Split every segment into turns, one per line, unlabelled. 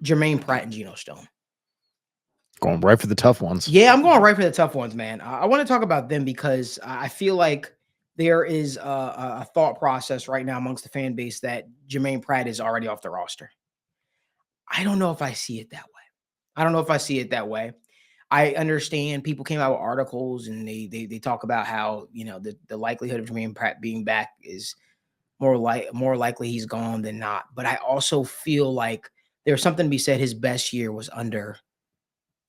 Germaine Pratt and Geno Stone.
Going right for the tough ones.
Yeah, I'm going right for the tough ones, man. I want to talk about them because I feel like there is a thought process right now amongst the fan base that Germaine Pratt is already off the roster. I don't know if I see it that way. I don't know if I see it that way. I understand people came out with articles and they talk about how the likelihood of Jermaine Pratt being back is more likely he's gone than not. But I also feel like there's something to be said. His best year was under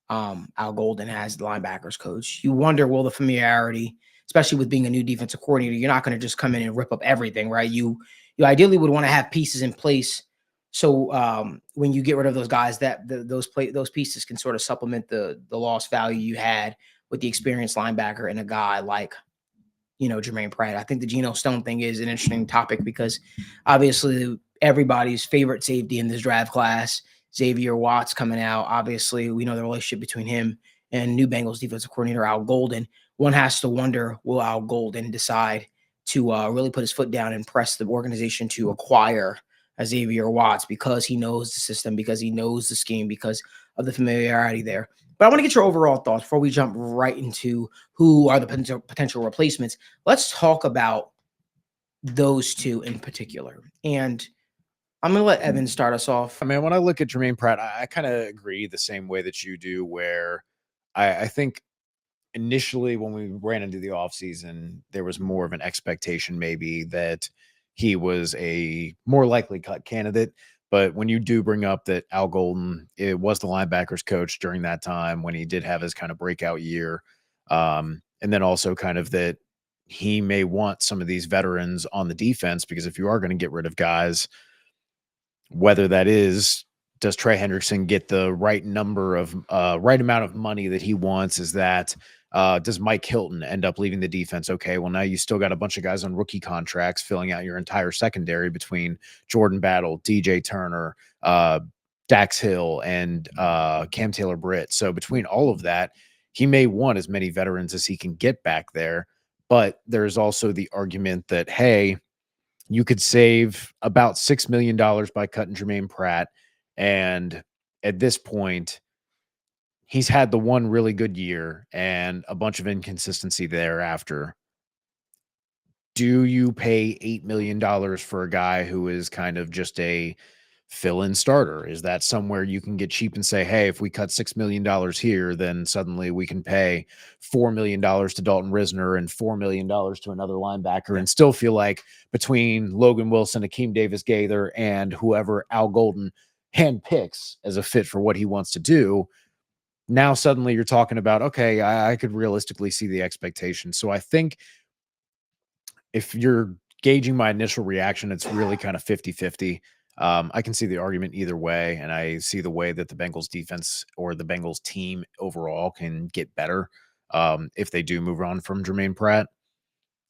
Al Golden as the linebackers coach. You wonder, will the familiarity, especially with being a new defensive coordinator, you're not going to just come in and rip up everything, right? You ideally would want to have pieces in place. So when you get rid of those guys, those pieces can sort of supplement the lost value you had with the experienced linebacker and a guy like Germaine Pratt. I think the Geno Stone thing is an interesting topic because obviously everybody's favorite safety in this draft class, Xavier Watts, coming out. Obviously, we know the relationship between him and new Bengals defensive coordinator Al Golden. One has to wonder, will Al Golden decide to really put his foot down and press the organization to acquire Xavier Watts because he knows the system, because he knows the scheme, because of the familiarity there. But I want to get your overall thoughts before we jump right into who are the potential replacements. Let's talk about those two in particular. And I'm going to let Evan start us off.
I mean, when I look at Germaine Pratt, I kind of agree the same way that you do, where I think initially when we ran into the offseason, there was more of an expectation maybe that he was a more likely cut candidate. But when you do bring up that Al Golden, it was the linebackers coach during that time when he did have his kind of breakout year. And then also kind of that he may want some of these veterans on the defense, because if you are going to get rid of guys, whether that is, does Trey Hendrickson get the right number of right amount of money that he wants? Is that does Mike Hilton end up leaving the defense? Okay, well, now you still got a bunch of guys on rookie contracts filling out your entire secondary between Jordan Battle, DJ Turner, Dax Hill, and Cam Taylor-Britt. So between all of that, he may want as many veterans as he can get back there. But there's also the argument that, hey, you could save about $6 million by cutting Germaine Pratt. And at this point, he's had the one really good year and a bunch of inconsistency thereafter. Do you pay $8 million for a guy who is kind of just a fill-in starter? Is that somewhere you can get cheap and say, hey, if we cut $6 million here, then suddenly we can pay $4 million to Dalton Risner and $4 million to another linebacker and still feel like between Logan Wilson, Akeem Davis-Gaither, and whoever Al Golden handpicks as a fit for what he wants to do, now suddenly you're talking about, okay, I could realistically see the expectation. So I think if you're gauging my initial reaction, it's really kind of 50-50. I can see the argument either way, and I see the way that the Bengals defense or the Bengals team overall can get better if they do move on from Germaine Pratt.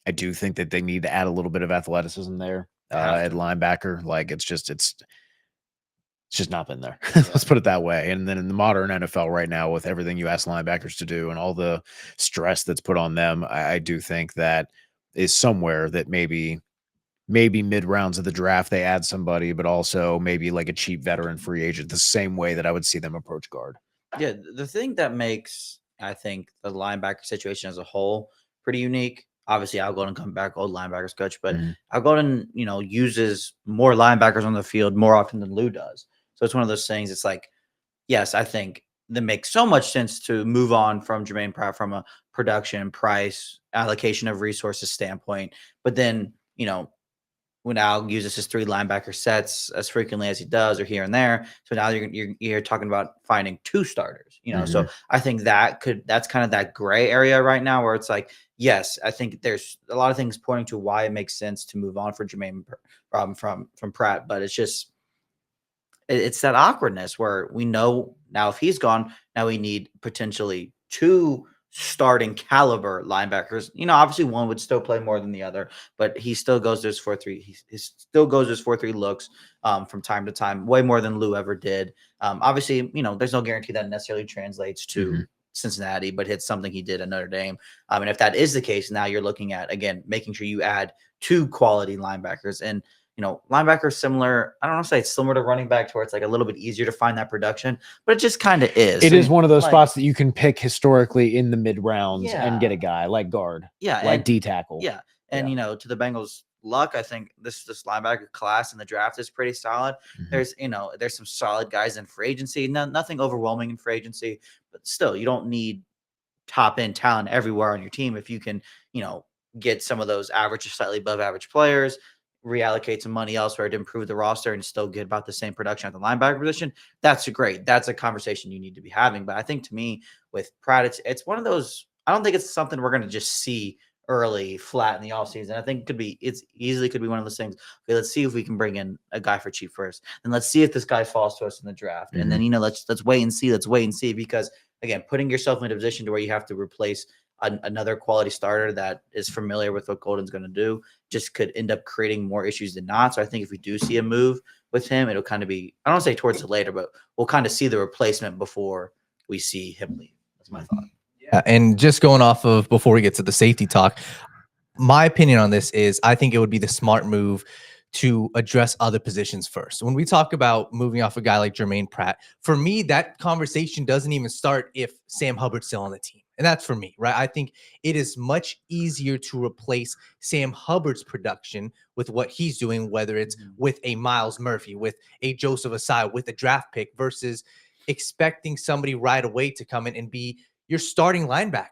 I do think that they need to add a little bit of athleticism there at linebacker. Like it's just not been there. Let's put it that way. And then in the modern NFL right now, with everything you ask linebackers to do and all the stress that's put on them, I do think that is somewhere that maybe mid rounds of the draft, they add somebody, but also maybe like a cheap veteran free agent, the same way that I would see them approach guard.
Yeah. The thing that makes, I think, the linebacker situation as a whole pretty unique. Obviously, Al Golden come back, old linebackers coach, but Al Golden, uses more linebackers on the field more often than Lou does. So it's one of those things. It's like, yes, I think that makes so much sense to move on from Germaine Pratt from a production, price, allocation of resources standpoint. But then, when Al uses his 3 linebacker sets as frequently as he does, or here and there, so now you're talking about finding 2 starters. So I think that's kind of that gray area right now where it's like, yes, I think there's a lot of things pointing to why it makes sense to move on for Germaine from Pratt, but it's that awkwardness where we know now if he's gone, now we need potentially 2 starting caliber linebackers. Obviously one would still play more than the other, but he still goes to his 4-3. He still goes to his 4-3 looks from time to time, way more than Lou ever did. Obviously, there's no guarantee that necessarily translates to Cincinnati, but it's something he did at Notre Dame. And if that is the case, now you're looking at, again, making sure you add 2 quality linebackers. And linebacker is similar. I don't want to say it's similar to running back, to where it's like a little bit easier to find that production, but it just kind of is.
It is one of those
like,
spots that you can pick historically in the mid rounds and get a
Yeah.
guy like guard,
Yeah,
like
and
D tackle.
yeah, and to the Bengals' luck, I think this linebacker class in the draft is pretty solid.
Mhm.
There's some solid guys in free agency. Nothing overwhelming in free agency, but still, you don't need top end talent everywhere on your team. If you can, get some of those average or slightly above average players, reallocate some money elsewhere to improve the roster and still get about the same production at the linebacker position, that's great. That's a conversation you need to be having. But I think, to me, with Pratt, it's one of those. I don't think it's something we're going to just see early flat in the offseason. I think it's easily could be one of those things. Okay, let's see if we can bring in a guy for cheap first. And let's see if this guy falls to us in the draft. And then, let's wait and see. Let's wait and see, because again, putting yourself in a position to where you have to replace another quality starter that is familiar with what Golden's going to do just could end up creating more issues than not. So I think if we do see a move with him, it'll kind of be, I don't want to say towards the later, but we'll kind of see the replacement before we see him leave. That's my thought.
Yeah, and just going off of, before we get to the safety talk, my opinion on this is I think it would be the smart move to address other positions first. When we talk about moving off a guy like Germaine Pratt, for me, that conversation doesn't even start if Sam Hubbard's still on the team. And that's for me, right? I think it is much easier to replace Sam Hubbard's production with what he's doing, whether it's with a Miles Murphy, with a Joseph Asai, with a draft pick, versus expecting somebody right away to come in and be your starting linebacker.